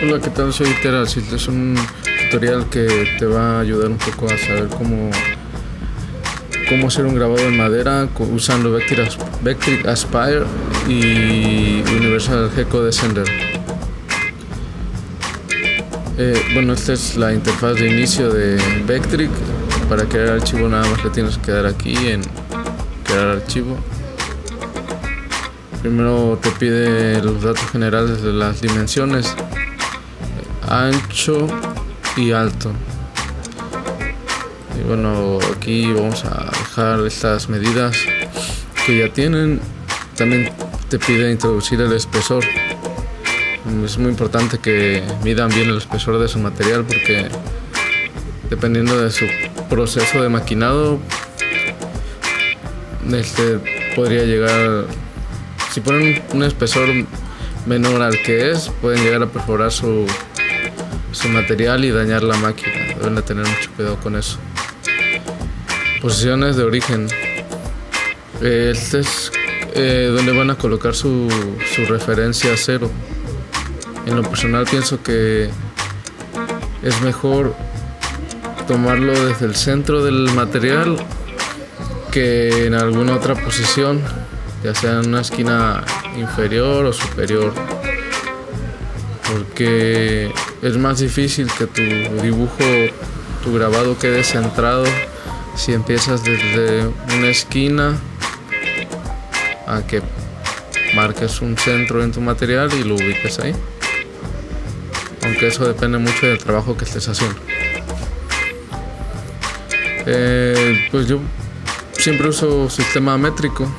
Hola, ¿qué tal? Soy Teracil. Es un tutorial que te va a ayudar un poco a saber cómo hacer un grabado en madera usando Vectric Aspire y Universal Gecko Descender. Bueno, esta es la interfaz de inicio de Vectric. Para crear archivo nada más le tienes que dar aquí en crear archivo. Primero te pide los datos generales de las dimensiones, ancho y alto. Y bueno, aquí vamos a dejar estas medidas que ya tienen. También te pide introducir el espesor. Es muy importante que midan bien el espesor de su material, porque dependiendo de su proceso de maquinado, podría llegar, si ponen un espesor menor al que es, pueden llegar a perforar su material y dañar la máquina. Deben de tener mucho cuidado con eso. Posiciones de origen. Este es donde van a colocar su referencia cero. En lo personal pienso que es mejor tomarlo desde el centro del material que en alguna otra posición, ya sea en una esquina inferior o superior, porque es más difícil que tu dibujo, tu grabado quede centrado si empiezas desde una esquina a que marques un centro en tu material y lo ubiques ahí, aunque eso depende mucho del trabajo que estés haciendo. Pues yo siempre uso sistema métrico,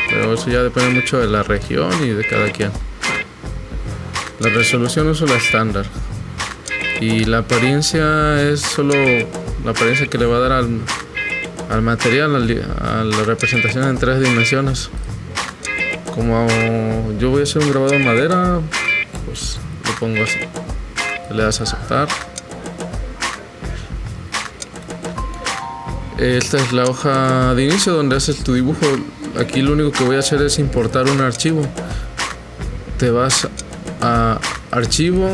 pero eso ya depende mucho de la región y de cada quien. La resolución uso la estándar, y la apariencia es solo la apariencia que le va a dar al material, a la representación en 3 dimensiones. Como yo voy a hacer un grabado en madera, pues lo pongo así. Le das a aceptar. Esta es la hoja de inicio donde haces tu dibujo. Aquí lo único que voy a hacer es importar un archivo. Te vas a archivo,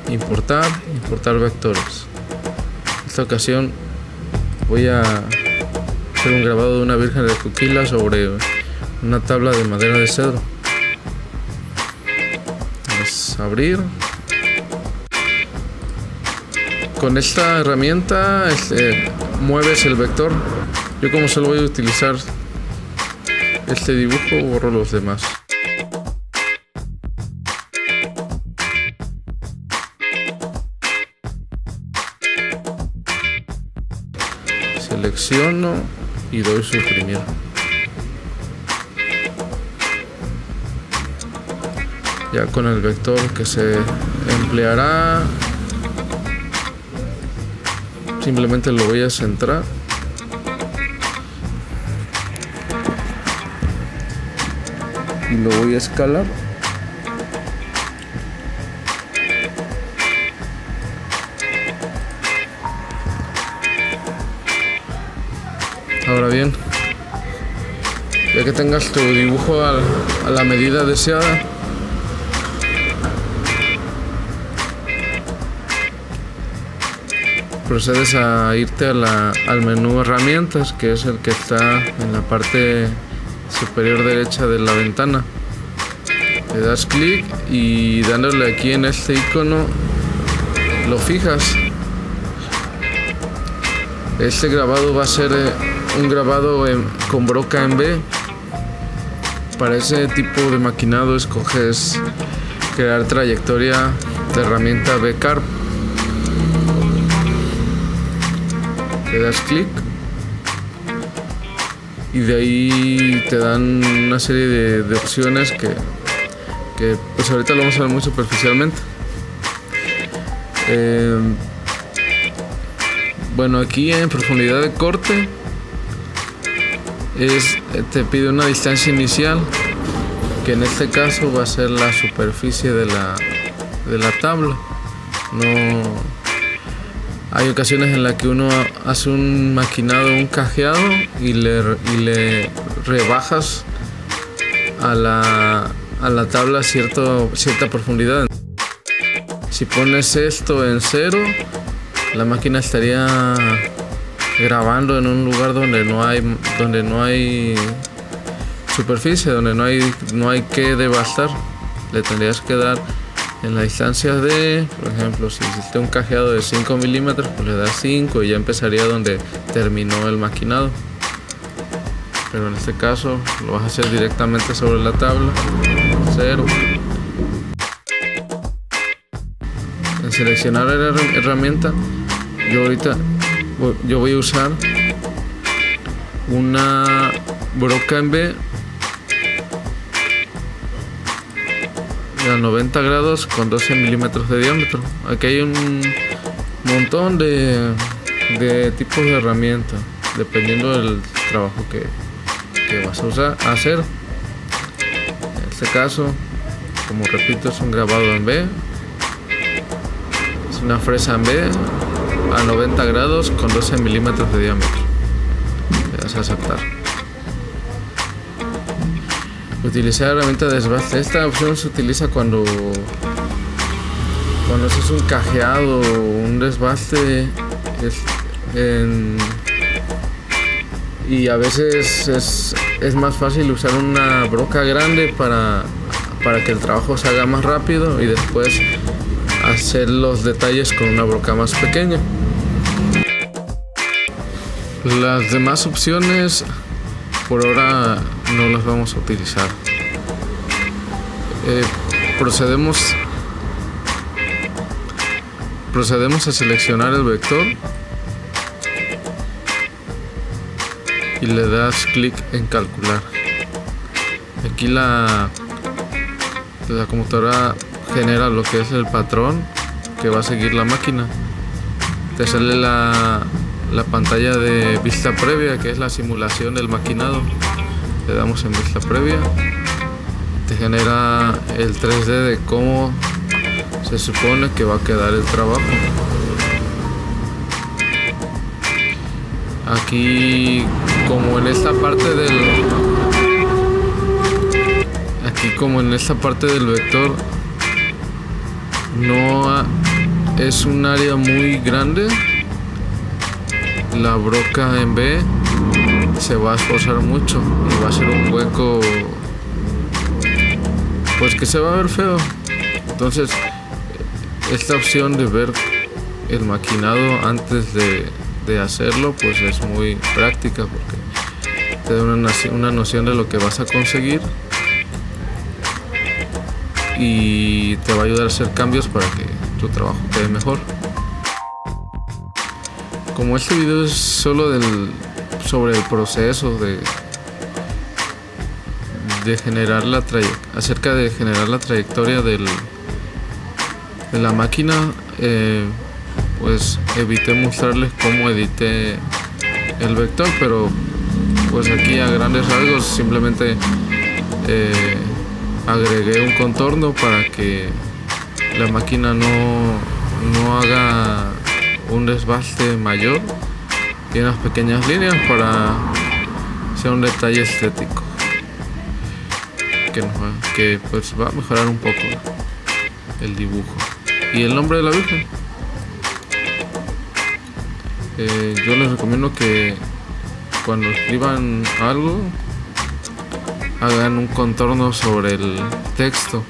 importar vectores. En esta ocasión voy a hacer un grabado de una Virgen de Coquila sobre una tabla de madera de cedro. Vamos a abrir. Con esta herramienta mueves el vector. Yo, como solo voy a utilizar este dibujo, borro los demás. Selecciono y doy suprimir. Ya con el vector que se empleará, simplemente lo voy a centrar. Y lo voy a escalar. Ahora bien, ya que tengas tu dibujo a la medida deseada, procedes a irte al menú herramientas, que es el que está en la parte superior derecha de la ventana. Le das clic y dándole aquí en este icono lo fijas. Este grabado va a ser un grabado con broca en B. Para ese tipo de maquinado escoges crear trayectoria de herramienta B-Carb. Le das clic y de ahí te dan una serie de opciones que pues ahorita lo vamos a ver muy superficialmente. Bueno, aquí en profundidad de corte te pide una distancia inicial, que en este caso va a ser la superficie de la tabla. Hay ocasiones en las que uno hace un maquinado, un cajeado, y le rebajas a la tabla cierta profundidad. Si pones esto en 0, la máquina estaría grabando en un lugar donde no hay superficie, donde no hay que devastar. Le tendrías que dar en la distancia de, por ejemplo, si hiciste un cajeado de 5 milímetros, pues le das 5 y ya empezaría donde terminó el maquinado. Pero en este caso lo vas a hacer directamente sobre la tabla, 0. En seleccionar la herramienta, yo voy a usar una broca en B a 90 grados con 12 milímetros de diámetro. Aquí hay un montón de tipos de herramientas dependiendo del trabajo que vas a hacer. En este caso, como repito, es un grabado en B, es una fresa en B a 90 grados con 12 milímetros de diámetro. Le das a aceptar. Utilizar herramienta de desbaste. Esta opción se utiliza cuando haces un cajeado o un desbaste y a veces es más fácil usar una broca grande para que el trabajo se haga más rápido y después hacer los detalles con una broca más pequeña. Las demás opciones por ahora no las vamos a utilizar. Procedemos a seleccionar el vector y le das clic en calcular. Aquí la computadora genera lo que es el patrón que va a seguir la máquina. Te sale la pantalla de vista previa, que es la simulación del maquinado. Le damos en vista previa, te genera el 3D de cómo se supone que va a quedar el trabajo. Aquí como en esta parte del vector no es un área muy grande, la broca en B se va a esforzar mucho y va a ser un hueco pues que se va a ver feo. Entonces esta opción de ver el maquinado antes de hacerlo pues es muy práctica porque te da una noción de lo que vas a conseguir y te va a ayudar a hacer cambios para que tu trabajo quede mejor. Como este video es solo sobre el proceso acerca de generar la trayectoria de la máquina, pues evité mostrarles cómo edité el vector, pero pues aquí a grandes rasgos simplemente agregué un contorno para que la máquina no haga un desbaste mayor y unas pequeñas líneas para hacer un detalle estético que pues va a mejorar un poco el dibujo. Y el nombre de la Virgen, yo les recomiendo que cuando escriban algo hagan un contorno sobre el texto.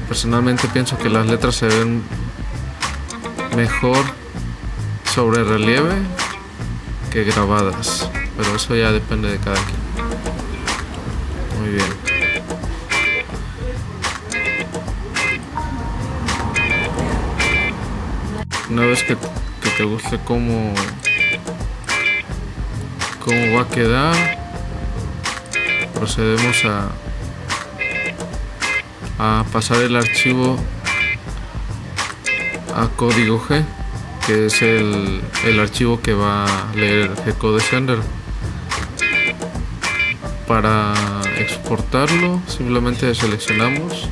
Personalmente pienso que las letras se ven mejor sobre relieve que grabadas, pero eso ya depende de cada quien. Muy bien. Una vez que te guste cómo va a quedar, procedemos a pasar el archivo a código G, que es el archivo que va a leer G-Code Sender. Para exportarlo simplemente seleccionamos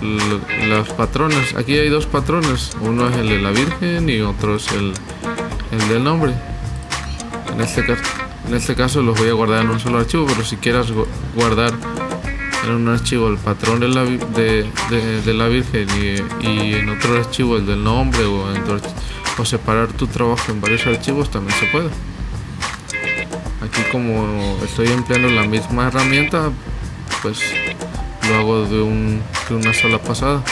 los patrones. Aquí hay dos patrones, uno es el de la Virgen y otro es el del nombre. En este caso los voy a guardar en un solo archivo, pero si quieras guardar en un archivo el patrón de la Virgen y en otro archivo el del nombre, o separar tu trabajo en varios archivos, también se puede. Aquí, como estoy empleando la misma herramienta, pues lo hago de una sola pasada.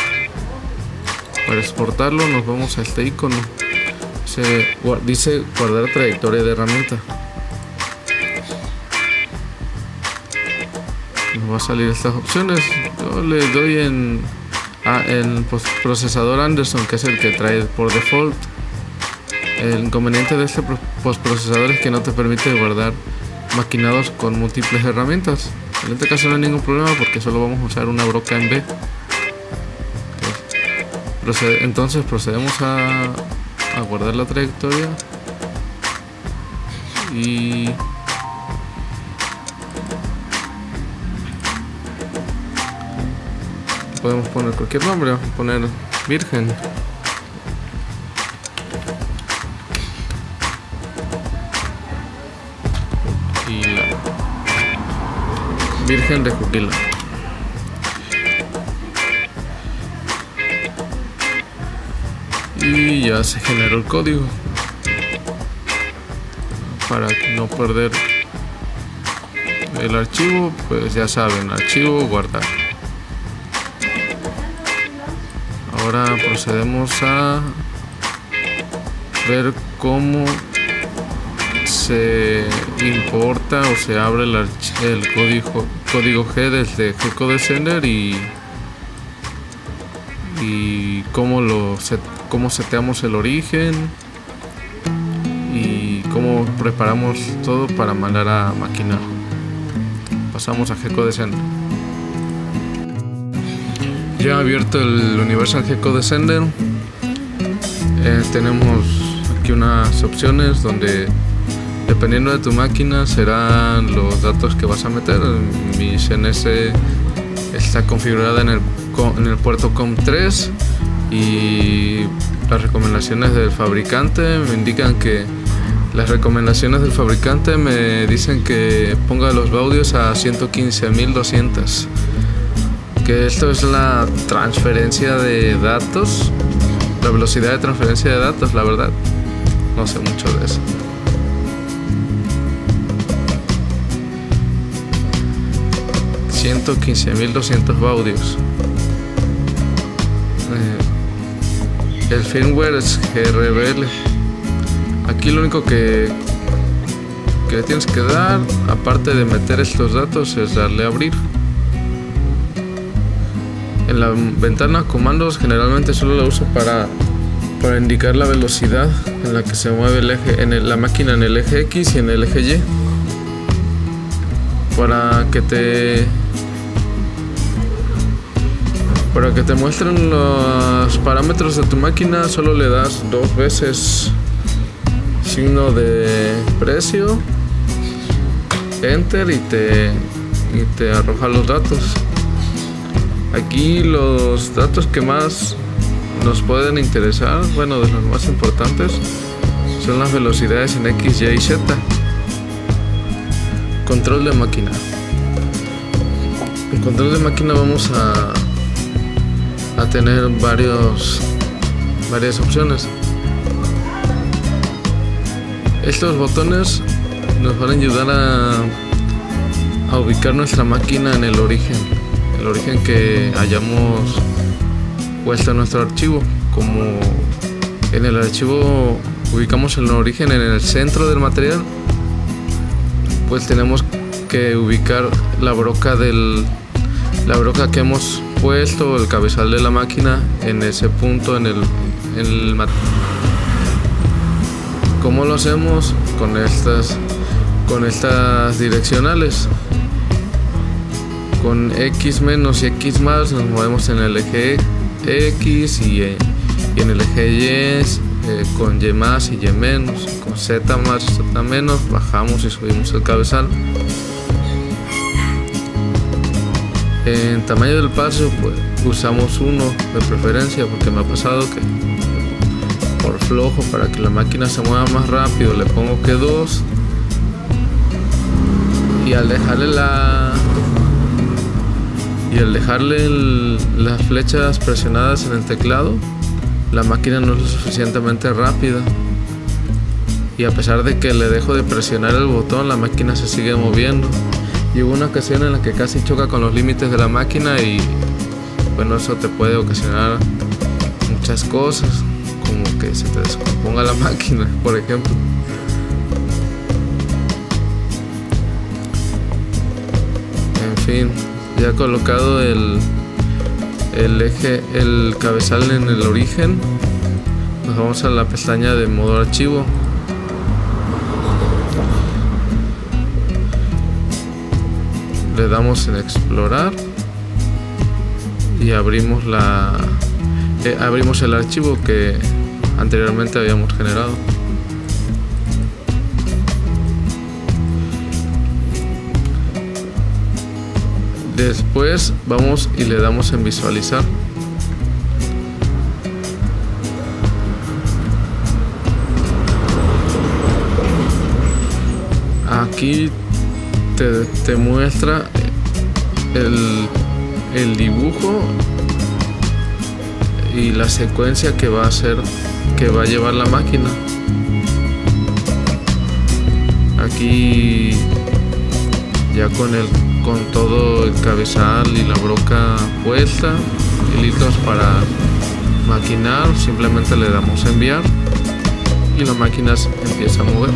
Para exportarlo nos vamos a este icono. Dice guardar trayectoria de herramienta. Nos va a salir estas opciones. Yo le doy en procesador Anderson, que es el que trae por default. El inconveniente de este postprocesador es que no te permite guardar maquinados con múltiples herramientas. En este caso no hay ningún problema porque solo vamos a usar una broca en B. Entonces procedemos a guardar la trayectoria y podemos poner cualquier nombre. Vamos a poner Virgen. Virgen de Juquila. Y ya se generó el código. Para no perder el archivo, pues ya saben, archivo, guardar. Ahora procedemos a ver cómo se importa o se abre el código G desde G-Code Sender y cómo seteamos el origen y cómo preparamos todo para mandar a maquinar. Pasamos a G-Code Sender. Ya abierto el Universal G-Code Sender, tenemos aquí unas opciones donde, dependiendo de tu máquina, serán los datos que vas a meter. Mi CNS está configurada en el puerto COM3 y las recomendaciones del fabricante me indican que me dicen que ponga los baudios a 115.200, que esto es la transferencia de datos, la velocidad de transferencia de datos. La verdad no sé mucho de eso. $115.200 baudios. El firmware es GRBL. Aquí lo único que le tienes que dar, aparte de meter estos datos, es darle a abrir. En la ventana comandos generalmente solo la uso para indicar la velocidad en la que se mueve la máquina en el eje X y en el eje Y. Para que te muestren los parámetros de tu máquina, solo le das 2 veces signo de precio, enter, y te arroja los datos. Aquí los datos que más nos pueden interesar, bueno, de los más importantes, son las velocidades en X, Y y Z. Control de máquina. En control de máquina vamos a tener varias opciones. Estos botones nos van a ayudar a ubicar nuestra máquina en el origen que hayamos puesto en nuestro archivo. Como en el archivo ubicamos el origen en el centro del material, pues tenemos que ubicar la broca que hemos puesto, el cabezal de la máquina, en ese punto en el material. ¿Cómo lo hacemos? Con estas direccionales. Con X menos y X más nos movemos en el eje X, y en el eje Y con Y más y Y menos. Con Z más y Z menos bajamos y subimos el cabezal. En tamaño del paso, pues usamos 1 de preferencia, porque me ha pasado que por flojo, para que la máquina se mueva más rápido, le pongo que 2, y al dejarle Y al dejarle las flechas presionadas en el teclado, la máquina no es lo suficientemente rápida. Y a pesar de que le dejo de presionar el botón, la máquina se sigue moviendo. Y hubo una ocasión en la que casi choca con los límites de la máquina y bueno, eso te puede ocasionar muchas cosas, como que se te descomponga la máquina, por ejemplo. En fin, ya colocado el cabezal en el origen, nos vamos a la pestaña de modo archivo. Le damos en explorar y abrimos el archivo que anteriormente habíamos generado. Después vamos y le damos en visualizar. Aquí te muestra el dibujo y la secuencia que va a llevar la máquina. Aquí ya con todo el cabezal y la broca puesta y listos para maquinar, simplemente le damos a enviar y la máquina empieza a mover.